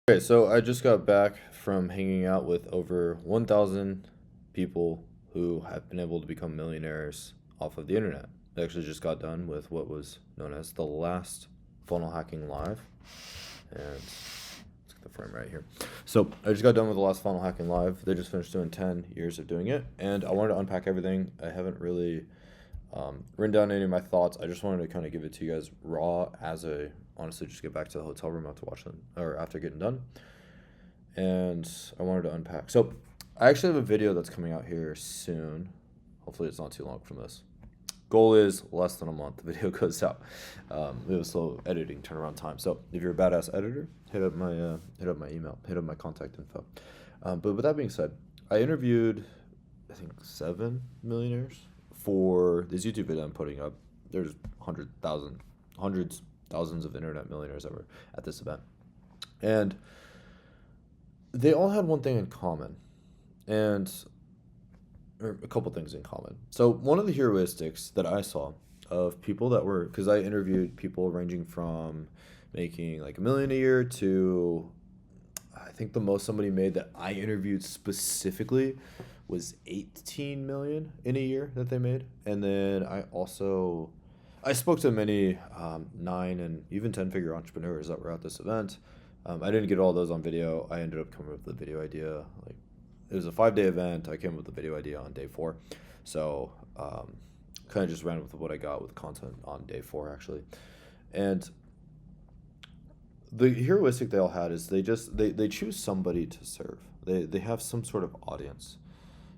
Okay, so I just got back from hanging out with over 1,000 people who have been able to become millionaires off of the internet. I actually just got done with what was known as the last funnel hacking live. And let's get the frame right here. So I just got done with the last funnel hacking live. They just finished doing 10 years of doing it. And I wanted to unpack everything. I haven't really written down any of my thoughts. I just wanted to kind of give it to you guys raw as a honestly just get back to the hotel room after watching or after getting done. And I wanted to unpack. So I actually have a video that's coming out here soon. Hopefully it's not too long from this. Goal is less than a month. The video goes out. We have a slow editing turnaround time. So if you're a badass editor, hit up my email, hit up my contact info. But with that being said, I interviewed I think 7 millionaires for this YouTube video I'm putting up. There's hundreds, thousands of internet millionaires ever at this event, and they all had one thing in common, and or a couple things in common. So one of the heuristics that I saw of people that were, because I interviewed people ranging from making like a million a year to, I think the most somebody made that I interviewed specifically was 18 million in a year that they made. And then I spoke to many 9 and even 10-figure entrepreneurs that were at this event. I didn't get all those on video. I ended up coming up with the video idea. Like, it was a 5-day event. I came up with the video idea on day 4. So kind of just ran with what I got with content on day 4 actually. And the heuristic they all had is they choose somebody to serve. They have some sort of audience.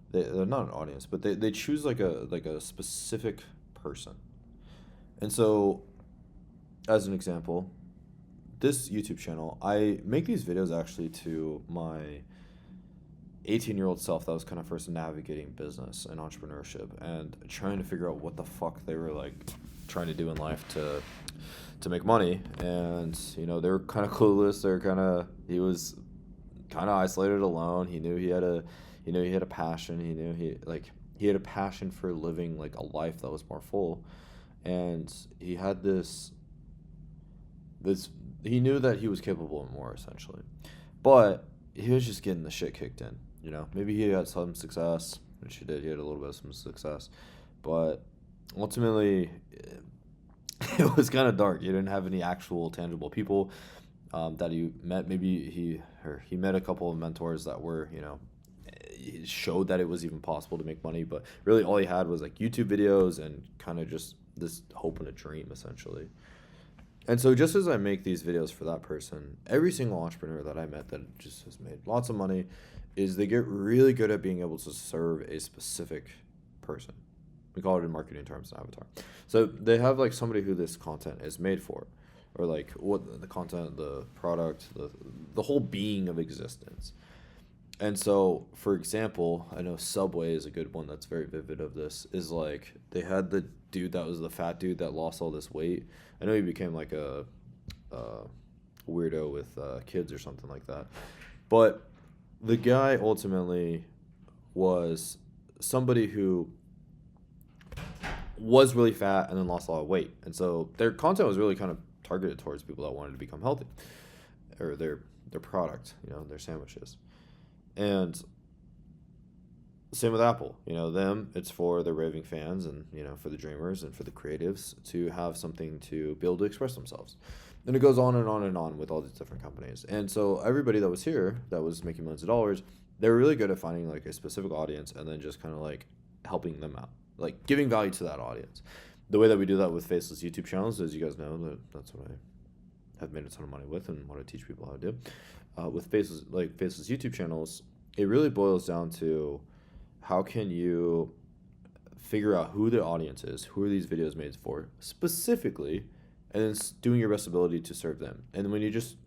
They're not an audience, but they choose like a specific person. And so, as an example, this YouTube channel, I make these videos actually to my 18-year-old self that was kind of first navigating business and entrepreneurship and trying to figure out what the fuck they were like trying to do in life to make money. And they were kind of clueless. He was kind of isolated, alone. He had a passion. He had a passion for living like a life that was more full. And he had this he knew that he was capable of more, essentially, but he was just getting the shit kicked in. Maybe he had some success, which he did. He had a little bit of some success, but ultimately it was kind of dark. He didn't have any actual tangible people that he met. Maybe he met a couple of mentors that were, showed that it was even possible to make money, but really all he had was like YouTube videos and kind of just this hope and a dream, essentially. And so just as I make these videos for that person, every single entrepreneur that I met that just has made lots of money is they get really good at being able to serve a specific person. We call it in marketing terms an avatar. So they have like somebody who this content is made for, or like what the content, the product, the whole being of existence. And so, for example, I know Subway is a good one that's very vivid of this. Is like they had the dude that was the fat dude that lost all this weight. I know he became like a weirdo with kids or something like that. But the guy ultimately was somebody who was really fat and then lost a lot of weight. And so their content was really kind of targeted towards people that wanted to become healthy, or their product, their sandwiches. And same with Apple. Them, it's for the raving fans and, for the dreamers and for the creatives to have something to be able to express themselves. And it goes on and on and on with all these different companies. And so everybody that was here that was making millions of dollars, they were really good at finding like a specific audience and then just kind of like helping them out, like giving value to that audience. The way that we do that with Faceless YouTube channels, as you guys know, that's what I have made a ton of money with and want to teach people how to do. With Faceless YouTube channels, it really boils down to how can you figure out who the audience is, who are these videos made for specifically, and then doing your best ability to serve them. And when you just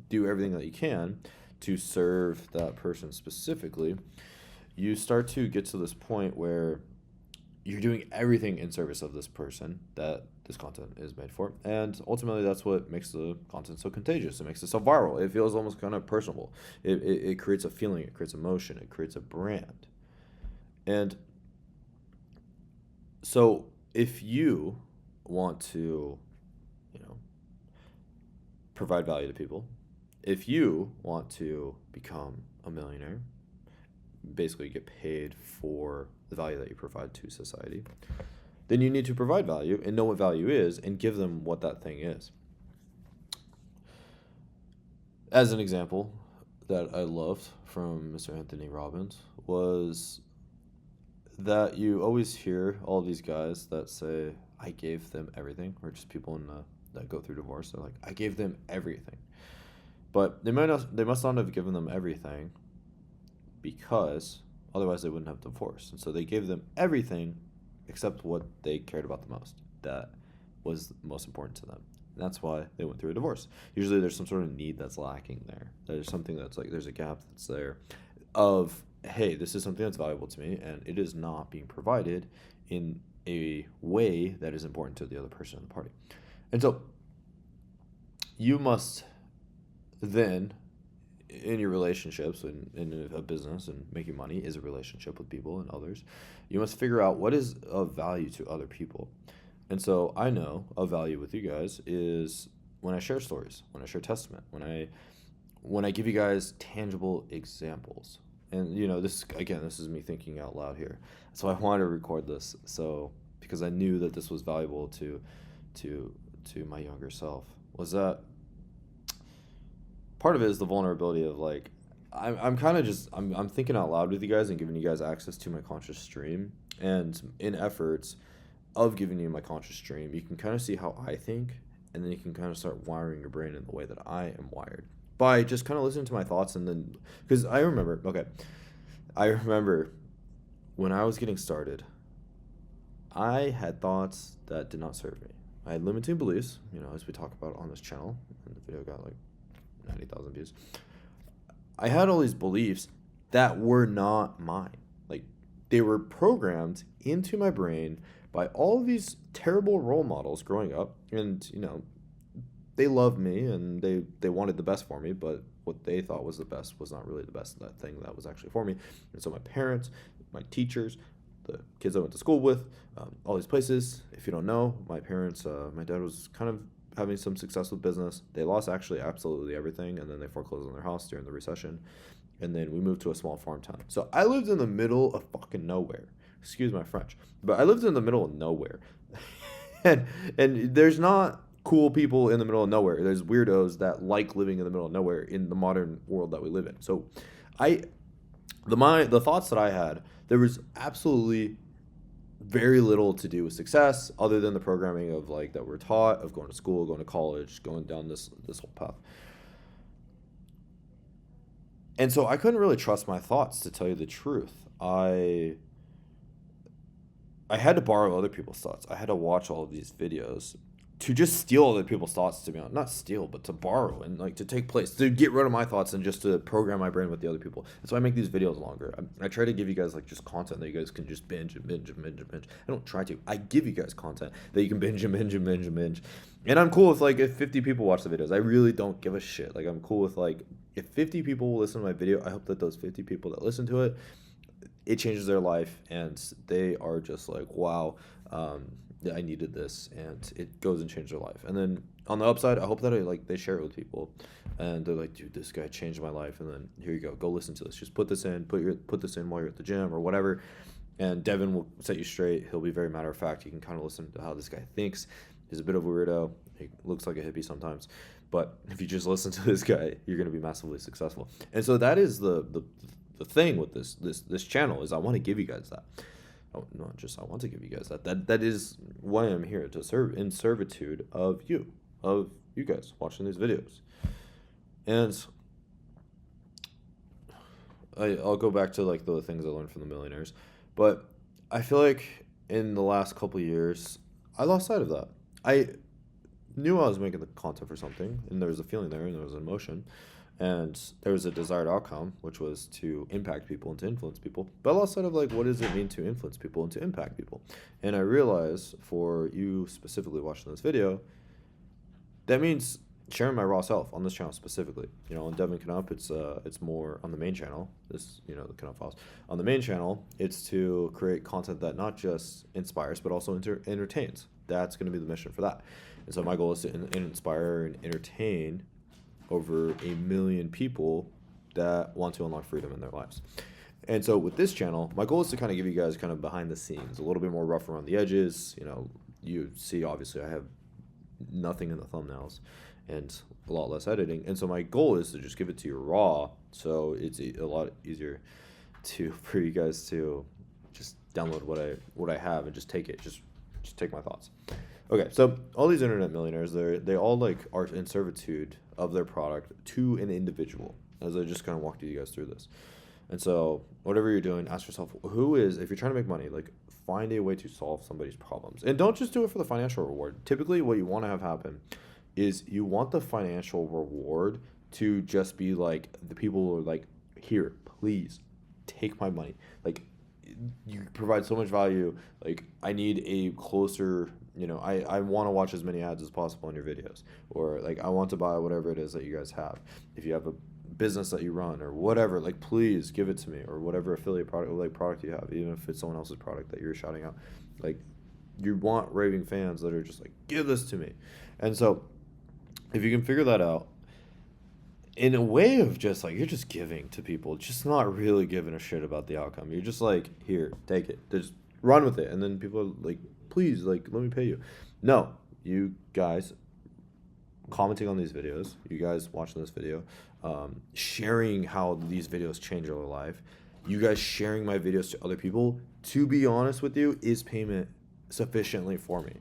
do everything that you can to serve that person specifically, you start to get to this point where you're doing everything in service of this person that this content is made for. And ultimately, that's what makes the content so contagious. It makes it so viral. It feels almost kind of personable. It creates a feeling. It creates emotion. It creates a brand. And so if you want to, you know, provide value to people, if you want to become a millionaire, basically get paid for the value that you provide to society, then you need to provide value and know what value is and give them what that thing is. As an example that I loved from Mr. Anthony Robbins was that you always hear all these guys that say, I gave them everything, or just people that go through divorce. They're like, I gave them everything. But they must not have given them everything because otherwise they wouldn't have divorced. And so they gave them everything except what they cared about the most. That was most important to them. And that's why they went through a divorce. Usually there's some sort of need that's lacking there. There's something that's like, there's a gap that's there of, hey, this is something that's valuable to me and it is not being provided in a way that is important to the other person in the party. And so you must then, in your relationships and in a business and making money is a relationship with people and others, you must figure out what is of value to other people. And so I know of value with you guys is when I share stories, when I share testament, when I give you guys tangible examples. And this is me thinking out loud here. So I wanted to record this because I knew that this was valuable to my younger self. Was that part of it is the vulnerability of like I'm kind of just I'm thinking out loud with you guys and giving you guys access to my conscious stream, and in efforts of giving you my conscious stream, you can kind of see how I think, and then you can kind of start wiring your brain in the way that I am wired by just kind of listening to my thoughts. And then because I remember when I was getting started, I had thoughts that did not serve me. I had limiting beliefs, as we talk about on this channel, and the video got like 90,000 views. I had all these beliefs that were not mine. Like, they were programmed into my brain by all of these terrible role models growing up. And, they loved me and they wanted the best for me, but what they thought was the best was not really the best, that thing that was actually for me. And so my parents, my teachers, the kids I went to school with, all these places. If you don't know, my parents, my dad was kind of having some success with business. They lost actually absolutely everything, and then they foreclosed on their house during the recession. And then we moved to a small farm town. So I lived in the middle of fucking nowhere. Excuse my French. But I lived in the middle of nowhere. and there's not cool people in the middle of nowhere. There's weirdos that like living in the middle of nowhere in the modern world that we live in. So the thoughts that I had, there was absolutely very little to do with success other than the programming of like that we're taught of going to school, going to college, going down this whole path. And so I couldn't really trust my thoughts, to tell you the truth. I had to borrow other people's thoughts. I had to watch all of these videos to just steal other people's thoughts, to be honest. Not steal, but to borrow and like to take place, to get rid of my thoughts and just to program my brain with the other people. And so I make these videos longer. I try to give you guys like just content that you guys can just binge and binge and binge and binge. I don't try to. I give you guys content that you can binge and binge and binge and binge. And I'm cool with like if 50 people watch the videos. I really don't give a shit. Like I'm cool with like if 50 people will listen to my video, I hope that those 50 people that listen to it, it changes their life and they are just like, wow, I needed this, and it goes and changes their life. And then on the upside, I hope that they share it with people, and they're like, dude, this guy changed my life. And then here you go listen to this. Just put this in while you're at the gym or whatever, and Devin will set you straight. He'll be very matter of fact. You can kind of listen to how this guy thinks. He's a bit of a weirdo. He looks like a hippie sometimes, but if you just listen to this guy, you're gonna be massively successful. And so that is the thing with this channel is I want to give you guys that. Not just I want to give you guys that is why I'm here, to serve in servitude of you guys watching these videos. And I'll go back to like the things I learned from the millionaires, but I feel like in the last couple of years I lost sight of that. I knew I was making the content for something, and there was a feeling there, and there was an emotion, and there was a desired outcome, which was to impact people and to influence people. But I lost sight of like, what does it mean to influence people and to impact people? And I realized, for you specifically watching this video, that means sharing my raw self on this channel specifically. On Devin Knupp, it's more on the main channel. The Knupp Files. On the main channel, it's to create content that not just inspires but also entertains. That's going to be the mission for that. And so my goal is to inspire and entertain over 1 million people that want to unlock freedom in their lives. And so with this channel, my goal is to kind of give you guys kind of behind the scenes, a little bit more rough around the edges. You know, you see, obviously, I have nothing in the thumbnails and a lot less editing. And so my goal is to just give it to you raw, so it's a lot easier for you guys to just download what I have and just take it, just take my thoughts. Okay, so all these internet millionaires, they all like are in servitude of their product to an individual. As I just kind of walked you guys through this. And so whatever you're doing, ask yourself, if you're trying to make money, like find a way to solve somebody's problems. And don't just do it for the financial reward. Typically what you want to have happen is you want the financial reward to just be like the people who are like, here, please take my money. Like you provide so much value. Like I need a closer, I want to watch as many ads as possible on your videos, or like I want to buy whatever it is that you guys have. If you have a business that you run or whatever, like please give it to me, or whatever affiliate product you have, even if it's someone else's product that you're shouting out. Like you want raving fans that are just like, give this to me. And so if you can figure that out in a way of just like you're just giving to people, just not really giving a shit about the outcome, you're just like, here, take it, just run with it, and then people are like, please, like, let me pay you. No, you guys commenting on these videos, you guys watching this video, sharing how these videos change your life, you guys sharing my videos to other people, to be honest with you, is payment sufficiently for me.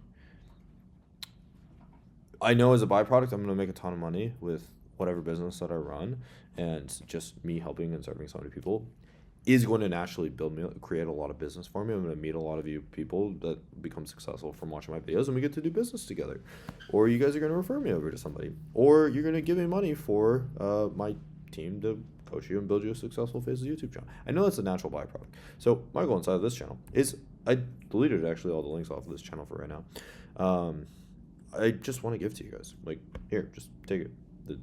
I know as a byproduct, I'm going to make a ton of money with whatever business that I run, and just me helping and serving so many people is going to naturally create a lot of business for me. I'm going to meet a lot of you people that become successful from watching my videos, and we get to do business together. Or you guys are going to refer me over to somebody, or you're going to give me money for my team to coach you and build you a successful Facebook YouTube channel. I know that's a natural byproduct. So my goal inside of this channel is, I deleted actually all the links off of this channel for right now. I just want to give to you guys, like, here, just take it.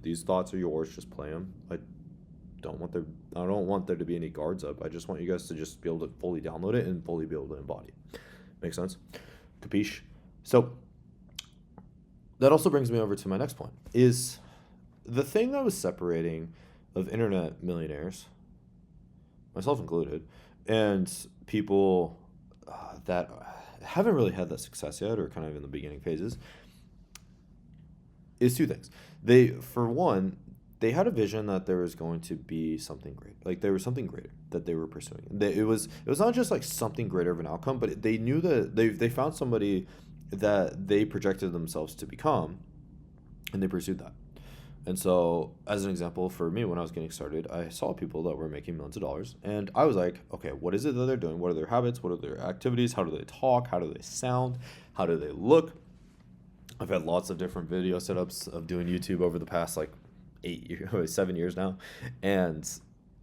These thoughts are yours, just play them. I don't want there to be any guards up. I just want you guys to just be able to fully download it and fully be able to embody it. Make sense? Capiche? So that also brings me over to my next point, is the thing that was separating of internet millionaires, myself included, and people that haven't really had that success yet, or kind of in the beginning phases, is two things. For one, they had a vision that there was going to be something great. Like there was something greater that they were pursuing. It was not just like something greater of an outcome, but they knew that they found somebody that they projected themselves to become, and they pursued that. And so, as an example, for me, when I was getting started, I saw people that were making millions of dollars, and I was like, okay, what is it that they're doing? What are their habits? What are their activities? How do they talk? How do they sound? How do they look? I've had lots of different video setups of doing YouTube over the past like 7 years now, and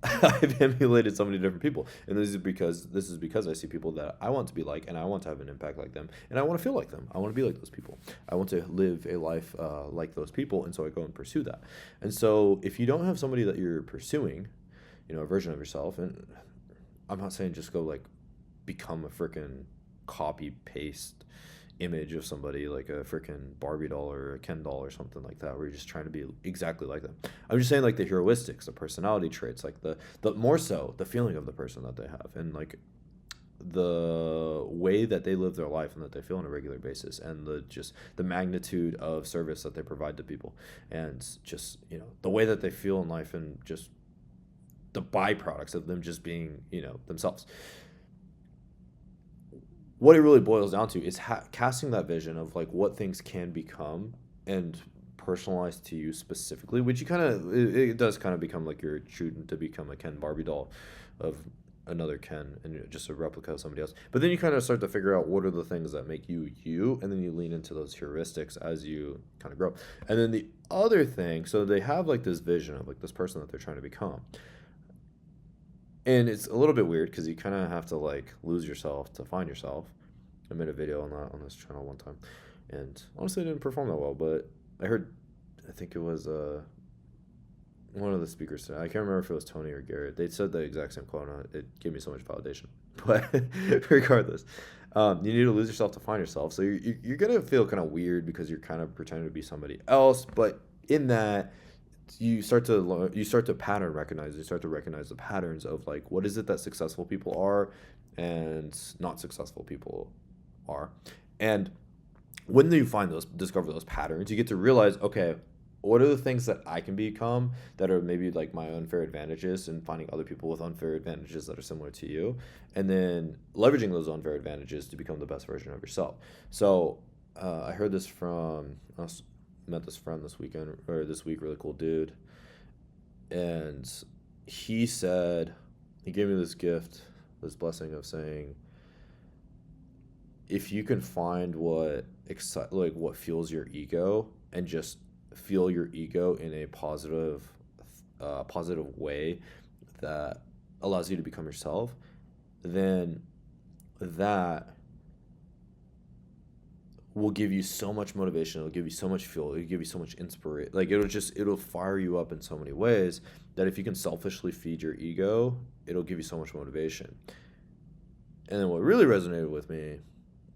I've emulated so many different people. And this is because I see people that I want to be like, and I want to have an impact like them, and I want to feel like them. I want to be like those people. I want to live a life like those people, and so I go and pursue that. And so if you don't have somebody that you're pursuing, a version of yourself, and I'm not saying just go like become a freaking copy paste image of somebody like a freaking Barbie doll or a Ken doll or something like that, where you're just trying to be exactly like them. I'm just saying like the heroistics, the personality traits, like the more so the feeling of the person that they have, and like the way that they live their life and that they feel on a regular basis, and the magnitude of service that they provide to people, and just the way that they feel in life, and just the byproducts of them just being themselves. What it really boils down to is casting that vision of like what things can become, and personalized to you specifically, which it does kind of become like you're shooting to become a Ken Barbie doll of another Ken, and just a replica of somebody else. But then you kind of start to figure out what are the things that make you you, and then you lean into those heuristics as you kind of grow. And then the other thing, so they have like this vision of like this person that they're trying to become. And it's a little bit weird because you kind of have to like lose yourself to find yourself. I made a video on that on this channel one time, and honestly, it didn't perform that well. But I think it was one of the speakers today. I can't remember if it was Tony or Garrett. They said the exact same quote, and it gave me so much validation. But regardless, you need to lose yourself to find yourself. So you're gonna feel kind of weird because you're kind of pretending to be somebody else. But in that, you start to pattern recognize, you start to recognize the patterns of like what is it that successful people are and not successful people are. And when you discover those patterns, you get to realize, okay, what are the things that I can become that are maybe like my unfair advantages, and finding other people with unfair advantages that are similar to you, and then leveraging those unfair advantages to become the best version of yourself. So I heard this from met this friend this weekend or this week, really cool dude, and he said he gave me this gift, this blessing of saying, if you can find what fuels your ego and just feel your ego in a positive way that allows you to become yourself, then that will give you so much motivation. It'll give you so much fuel. It'll give you so much inspiration. Like it'll fire you up in so many ways that if you can selfishly feed your ego, it'll give you so much motivation. And then what really resonated with me,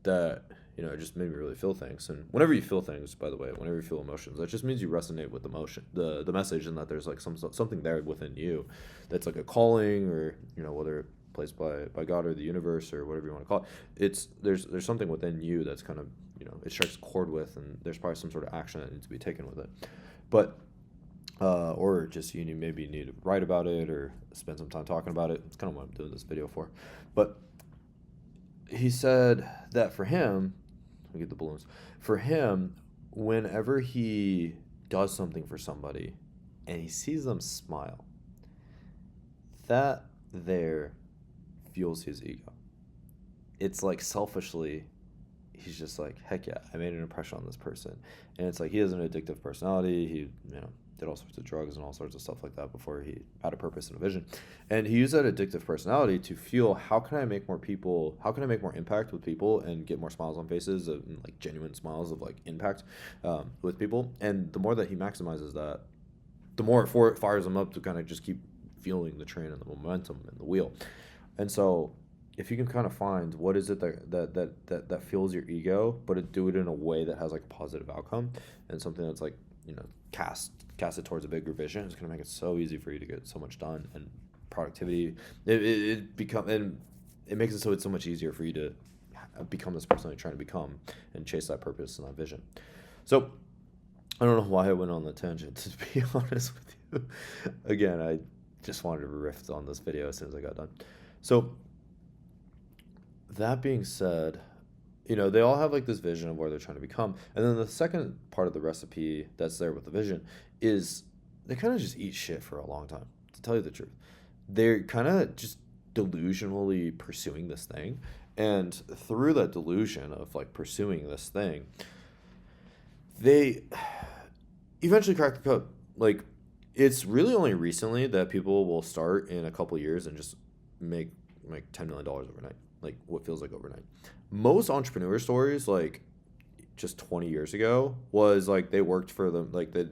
that it just made me really feel things. And whenever you feel things, by the way, whenever you feel emotions, that just means you resonate with the message, and that there's like something there within you that's like a calling, or whether placed by God or the universe or whatever you want to call it. There's something within you that's kind of it strikes a chord with, and there's probably some sort of action that needs to be taken with it. But or just you maybe need to write about it or spend some time talking about it. It's kind of what I'm doing this video for. But he said that for him, let me get the balloons. For him, whenever he does something for somebody and he sees them smile, that there fuels his ego. It's like selfishly, he's just like, heck yeah, I made an impression on this person. And it's like he has an addictive personality. He, did all sorts of drugs and all sorts of stuff like that before he had a purpose and a vision. And he used that addictive personality to feel, how can I make more impact with people and get more smiles on faces, and like genuine smiles of like impact with people. And the more that he maximizes that, the more it fires him up to kind of just keep fueling the train and the momentum and the wheel. And so if you can kind of find what is it that fuels your ego, but do it in a way that has like a positive outcome and something that's like, cast it towards a bigger vision, it's going to make it so easy for you to get so much done. And productivity, it makes it so it's so much easier for you to become this person you're trying to become and chase that purpose and that vision. So I don't know why I went on the tangent, to be honest with you. Again, I just wanted to riff on this video as soon as I got done. So that being said, they all have like this vision of where they're trying to become. And then the second part of the recipe that's there with the vision is they kind of just eat shit for a long time, to tell you the truth. They're kind of just delusionally pursuing this thing. And through that delusion of like pursuing this thing, they eventually crack the code. Like, it's really only recently that people will start in a couple years and just make like $10 million overnight, like what feels like overnight. Most entrepreneur stories, like just 20 years ago, was like they worked for them, like they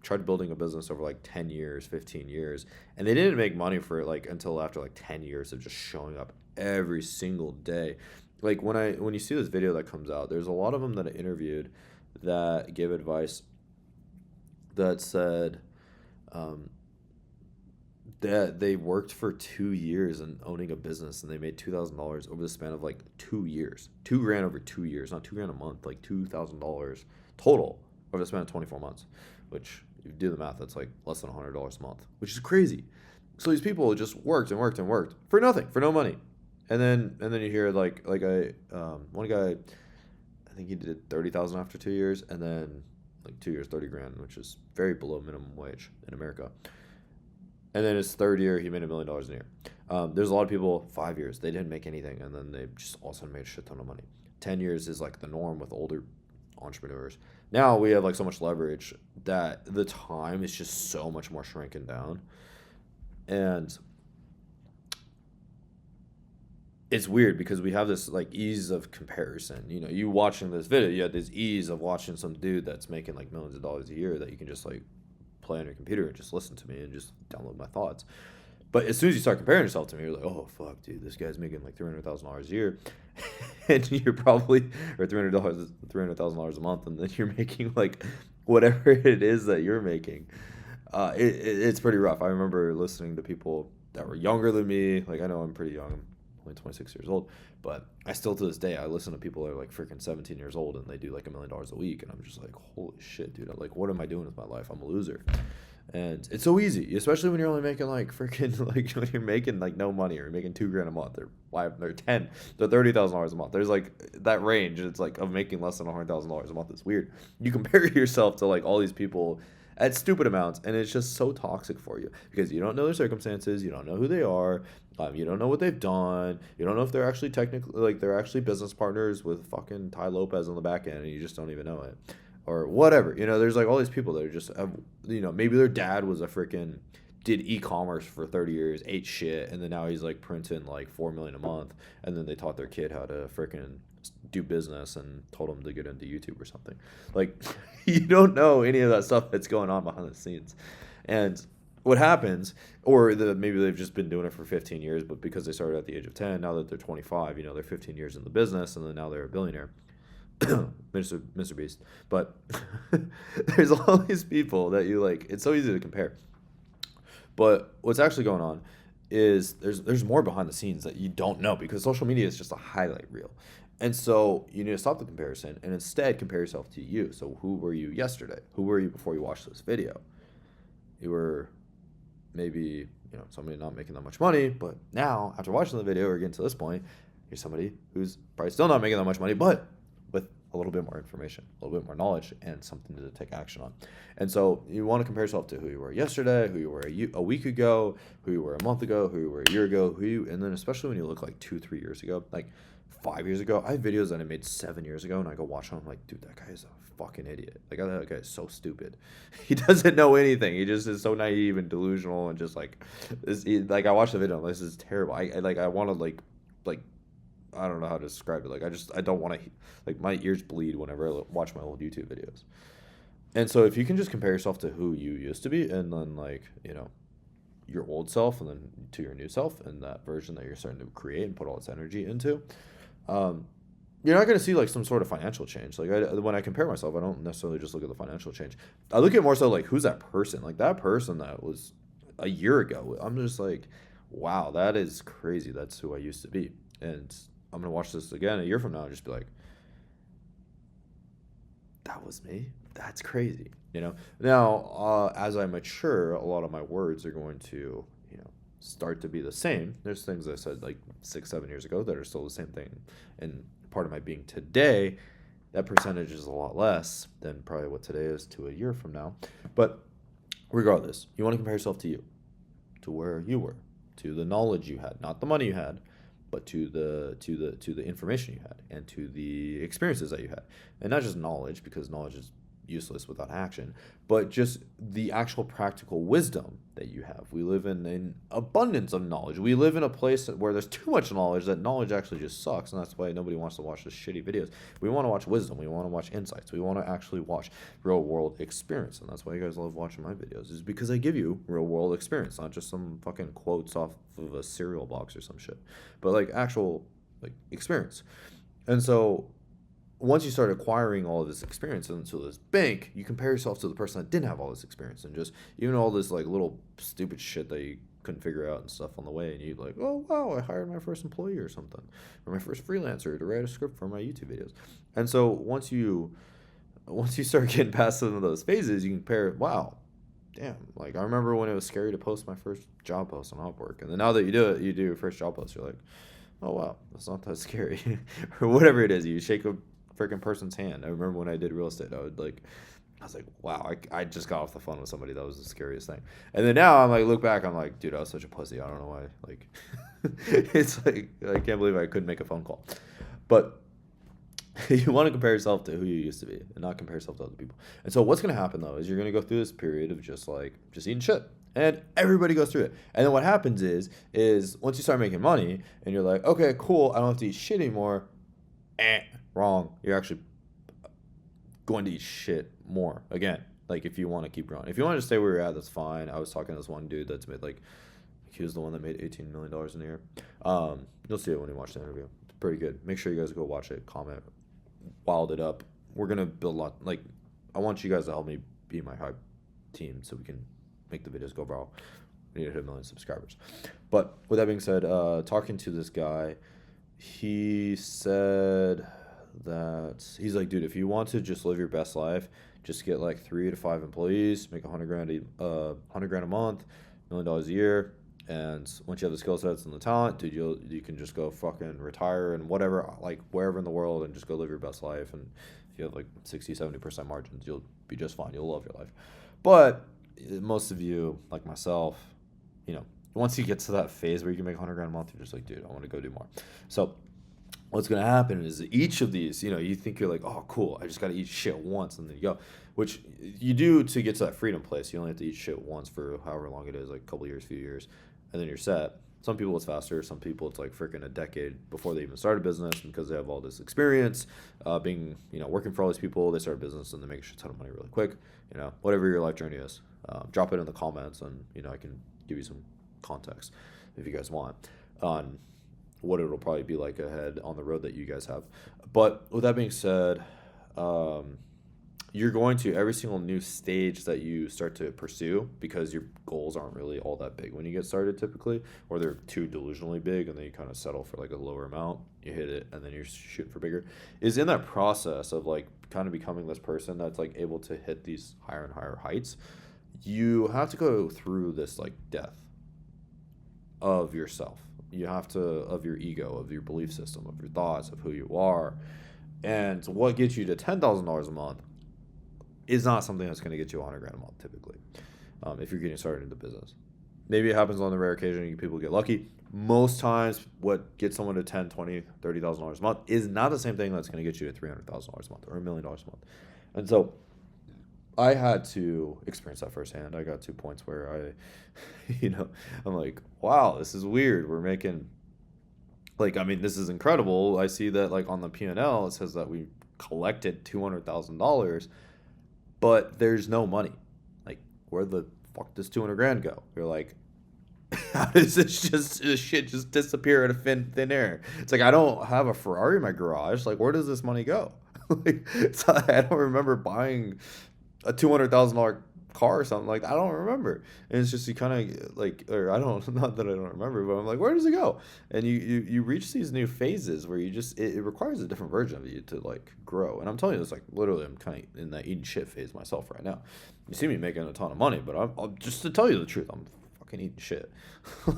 tried building a business over like 10 years, 15 years, and they didn't make money for it like until after like 10 years of just showing up every single day. Like when you see this video that comes out, there's a lot of them that I interviewed that gave advice that said that they worked for 2 years and owning a business, and they made $2,000 over the span of like 2 years. $2,000 over 2 years, not $2,000 a month, like $2,000 total over the span of 24 months, which if you do the math, that's like less than $100 a month, which is crazy. So these people just worked and worked and worked for nothing, for no money. And then you hear like one guy, I think he did 30,000 after 2 years, and then like 2 years, 30 grand, which is very below minimum wage in America. And then his third year, he made $1 million a year. There's a lot of people, 5 years, they didn't make anything, and then they just all of a sudden made a shit ton of money. 10 years is like the norm with older entrepreneurs. Now we have like so much leverage that the time is just so much more shrinking down. And it's weird because we have this like ease of comparison. You watching this video, you have this ease of watching some dude that's making like millions of dollars a year that you can just like play on your computer and just listen to me and just download my thoughts. But as soon as you start comparing yourself to me, you're like, oh fuck, dude, this guy's making like $300,000 a year, and you're probably, or $300,000 a month, and then you're making like whatever it is that you're making. It's pretty rough. I remember listening to people that were younger than me. Like, I know I'm pretty young. I'm only 26 years old. But I still, to this day, I listen to people that are like freaking 17 years old and they do like $1 million a week. And I'm just like, holy shit, dude. I'm like, what am I doing with my life? I'm a loser. And it's so easy, especially when you're only making like freaking, like when you're making like no money, or you're making $2,000 a month, or five, or 10 to $30,000 a month. There's like that range. It's like of making less than $100,000 a month. It's weird. You compare yourself to like all these people at stupid amounts, and it's just so toxic for you because you don't know their circumstances, you don't know who they are, you don't know what they've done, you don't know if they're actually technically like they're actually business partners with fucking Ty Lopez on the back end, and you just don't even know it, or whatever. There's like all these people that are just, maybe their dad was a freaking did e-commerce for 30 years, ate shit, and then now he's like printing like 4 million a month, and then they taught their kid how to freaking do business and told them to get into YouTube or something. Like, you don't know any of that stuff that's going on behind the scenes. And what happens, or maybe they've just been doing it for 15 years, but because they started at the age of 10, now that they're 25, they're 15 years in the business, and then now they're a billionaire. Mr. Beast. But there's all these people that you like, it's so easy to compare. But what's actually going on is there's more behind the scenes that you don't know, because social media is just a highlight reel. And so you need to stop the comparison and instead compare yourself to you. So who were you yesterday? Who were you before you watched this video? You were maybe, somebody not making that much money, but now after watching the video or getting to this point, you're somebody who's probably still not making that much money, but with a little bit more information, a little bit more knowledge, and something to take action on. And so you want to compare yourself to who you were yesterday, who you were a week ago, who you were a month ago, who you were a year ago, and then especially when you look like 2-3 years ago, like 5 years ago. I have videos that I made 7 years ago, and I go watch them. I'm like, dude, that guy is a fucking idiot. Like, that guy is so stupid. He doesn't know anything. He just is so naive and delusional, and just like, I watched the video, and this is terrible. I want to like I don't know how to describe it. Like, I don't want to, like, my ears bleed whenever I watch my old YouTube videos. And so if you can just compare yourself to who you used to be, and then like, your old self, and then to your new self, and that version that you're starting to create and put all its energy into, you're not going to see like some sort of financial change. Like, when I compare myself, I don't necessarily just look at the financial change. I look at more so like, who's that person? Like, that person that was a year ago, I'm just like, wow, that is crazy. That's who I used to be. And I'm going to watch this again a year from now and just be like, that was me? That's crazy. Now, as I mature, a lot of my words are going to, start to be the same. There's things I said like 6-7 years ago that are still the same thing. And part of my being today, that percentage is a lot less than probably what today is to a year from now. But regardless, you want to compare yourself to you, to where you were, to the knowledge you had, not the money you had, but to the information you had, and to the experiences that you had. And not just knowledge, because knowledge is useless without action, but just the actual practical wisdom that you have. We live in an abundance of knowledge. We live in a place where there's too much knowledge, that knowledge actually just sucks, and that's why nobody wants to watch the shitty videos. We want to watch wisdom. We want to watch insights. We want to actually watch real world experience, and that's why you guys love watching my videos, is because I give you real world experience, not just some fucking quotes off of a cereal box or some shit, but like actual like experience. And so once you start acquiring all of this experience into this bank, you compare yourself to the person that didn't have all this experience, and just even all this like little stupid shit that you couldn't figure out and stuff on the way, and you'd like, oh wow, I hired my first employee or something, or my first freelancer to write a script for my YouTube videos. And so once you start getting past some of those phases, you can compare, wow, damn, like I remember when it was scary to post my first job post on Upwork, and then now that you do your first job post, you're like, oh wow, that's not that scary. Or whatever it is, you shake a freaking person's hand. I remember when I did real estate, I was like, wow, I just got off the phone with somebody. That was the scariest thing. And then now I'm like, look back, I'm like, dude, I was such a pussy. I don't know why. Like, it's like, I can't believe I couldn't make a phone call. But you want to compare yourself to who you used to be, and not compare yourself to other people. And so what's going to happen though is you're going to go through this period of just eating shit. And everybody goes through it. And then what happens is once you start making money and you're like, okay, cool, I don't have to eat shit anymore. Wrong. You're actually going to eat shit more again. Like, if you want to keep growing, if you want to stay where you're at, that's fine. I was talking to this one dude that's made he was the one that made $18 million in a year. You'll see it when you watch the interview. It's pretty good. Make sure you guys go watch it, comment, wild it up. We're gonna build a lot. Like, I want you guys to help me be my hype team so we can make the videos go viral. We need to hit 1 million subscribers. But with that being said, talking to this guy, he said that he's like, dude, if you want to just live your best life, just get like 3 to 5 employees, make $100,000 a month, $1 million a year, and once you have the skill sets and the talent, dude, you can just go fucking retire and whatever, like wherever in the world, and just go live your best life. And if you have like 60-70% margins, you'll be just fine. You'll love your life. But most of you, like myself, once you get to that phase where you can make $100,000 a month, you're just like, dude, I want to go do more. So what's going to happen is each of these, you think you're like, oh, cool, I just got to eat shit once, and then you go, which you do to get to that freedom place. You only have to eat shit once for however long it is, like a couple years, few years, and then you're set. Some people it's faster. Some people it's like freaking a decade before they even start a business, because they have all this experience being, working for all these people. They start a business and they make a shit ton of money really quick. Whatever your life journey is, drop it in the comments, and I can give you some context if you guys want on what it'll probably be like ahead on the road that you guys have. But with that being said, you're going to every single new stage that you start to pursue, because your goals aren't really all that big when you get started typically, or they're too delusionally big, and then you kind of settle for like a lower amount, you hit it, and then you're shooting for bigger. Is in that process of like kind of becoming this person that's like able to hit these higher and higher heights, you have to go through this like death of yourself. You have to, of your ego, of your belief system, of your thoughts, of who you are. And what gets you to $10,000 a month is not something that's going to get you $100,000 a month typically, if you're getting started in the business. Maybe it happens on the rare occasion people get lucky. Most times what gets someone to $10,000, $20,000, $30,000 a month is not the same thing that's going to get you to $300,000 a month or $1 million a month. And so I had to experience that firsthand. I got to points where I'm like, wow, this is weird. We're making, this is incredible. I see that like on the P&L, it says that we collected $200,000, but there's no money. Like, where the fuck does $200,000 go? You're like, how does this shit just disappear in a thin air? It's like, I don't have a Ferrari in my garage. Like, where does this money go? I don't remember buying a $200,000 car or something like that. I don't remember. And it's just, you kind of like, or I don't, not that I don't remember, but I'm like, where does it go? And you reach these new phases where you just, it requires a different version of you to like grow. And I'm telling you this, like literally, I'm kind of in that eating shit phase myself right now. You see me making a ton of money, but I'm just to tell you the truth, I'm fucking eating shit.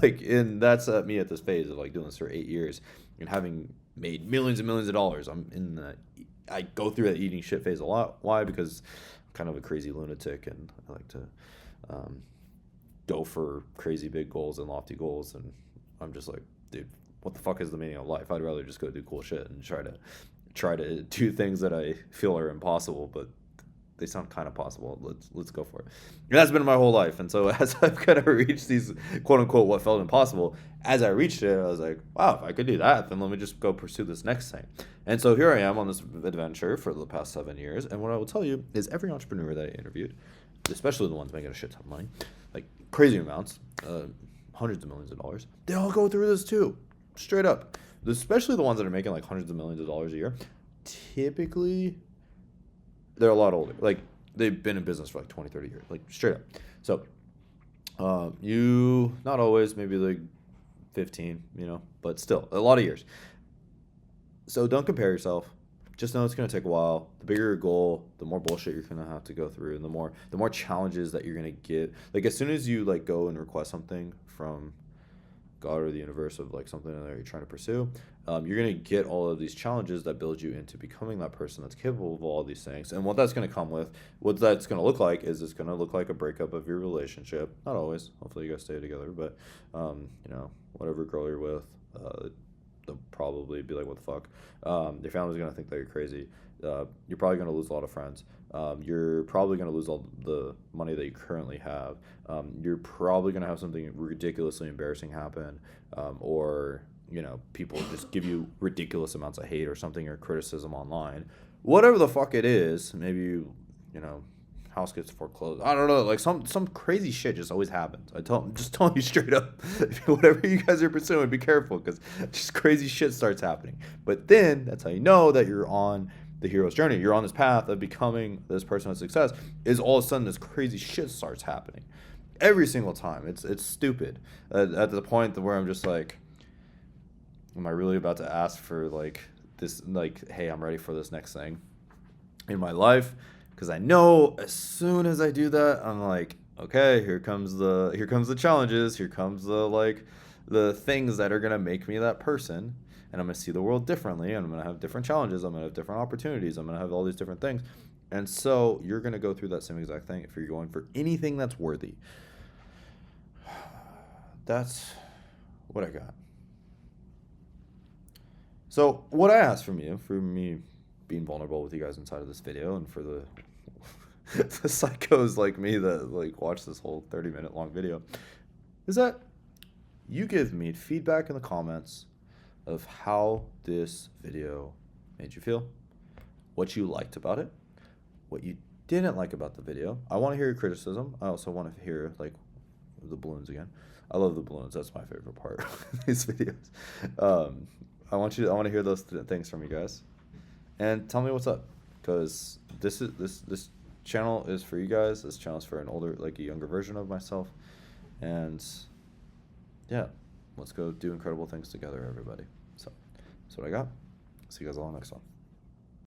And that's me at this phase of like doing this for 8 years and having made millions and millions of dollars. I go through that eating shit phase a lot. Why? Because kind of a crazy lunatic, and I like to go for crazy big goals and lofty goals, and I'm just like, dude, what the fuck is the meaning of life? I'd rather just go do cool shit and try to do things that I feel are impossible, but they sound kind of possible. Let's go for it. And that's been my whole life. And so as I've kind of reached these quote unquote what felt impossible, as I reached it, I was like, wow, if I could do that, then let me just go pursue this next thing. And so here I am on this adventure for the past 7 years. And what I will tell you is every entrepreneur that I interviewed, especially the ones making a shit ton of money, like crazy amounts, hundreds of millions of dollars, they all go through this too, straight up. Especially the ones that are making like hundreds of millions of dollars a year, typically they're a lot older. Like, they've been in business for like 20, 30 years, like straight up. So you, not always, maybe like 15, but still a lot of years. So don't compare yourself. Just know it's going to take a while. The bigger your goal, the more bullshit you're going to have to go through, and the more challenges that you're going to get. Like, as soon as you like go and request something from God or the universe of like something that you're trying to pursue, you're going to get all of these challenges that build you into becoming that person that's capable of all these things. And what that's going to come with, what that's going to look like is it's going to look like a breakup of your relationship. Not always. Hopefully you guys stay together, but whatever girl you're with, they'll probably be like, what the fuck? Your family's going to think that you're crazy. You're probably going to lose a lot of friends. You're probably going to lose all the money that you currently have. You're probably going to have something ridiculously embarrassing happen, or people just give you ridiculous amounts of hate or something, or criticism online. Whatever the fuck it is, maybe house gets foreclosed. I don't know, like some crazy shit just always happens. I'm just telling you straight up, whatever you guys are pursuing, be careful, because just crazy shit starts happening. But then that's how you know that you're on the hero's journey. You're on this path of becoming this person of success. Is all of a sudden this crazy shit starts happening every single time. It's stupid at the point where I'm just like, am I really about to ask for like this? Like, hey, I'm ready for this next thing in my life, because I know as soon as I do that, I'm like, okay, here comes the challenges, here comes the things that are gonna make me that person, and I'm gonna see the world differently, and I'm gonna have different challenges, I'm gonna have different opportunities, I'm gonna have all these different things, and so you're gonna go through that same exact thing if you're going for anything that's worthy. That's what I got. So what I asked from you, for me being vulnerable with you guys inside of this video, and for the the psychos like me that like watch this whole 30-minute long video, is that you give me feedback in the comments of how this video made you feel, what you liked about it, what you didn't like about the video. I want to hear your criticism. I also want to hear like the balloons again. I love the balloons. That's my favorite part of these videos. I want to hear those things from you guys, and tell me what's up, because this channel is for you guys. This channel is for an older, like a younger version of myself, and yeah, let's go do incredible things together, everybody. So that's what I got. See you guys all next one.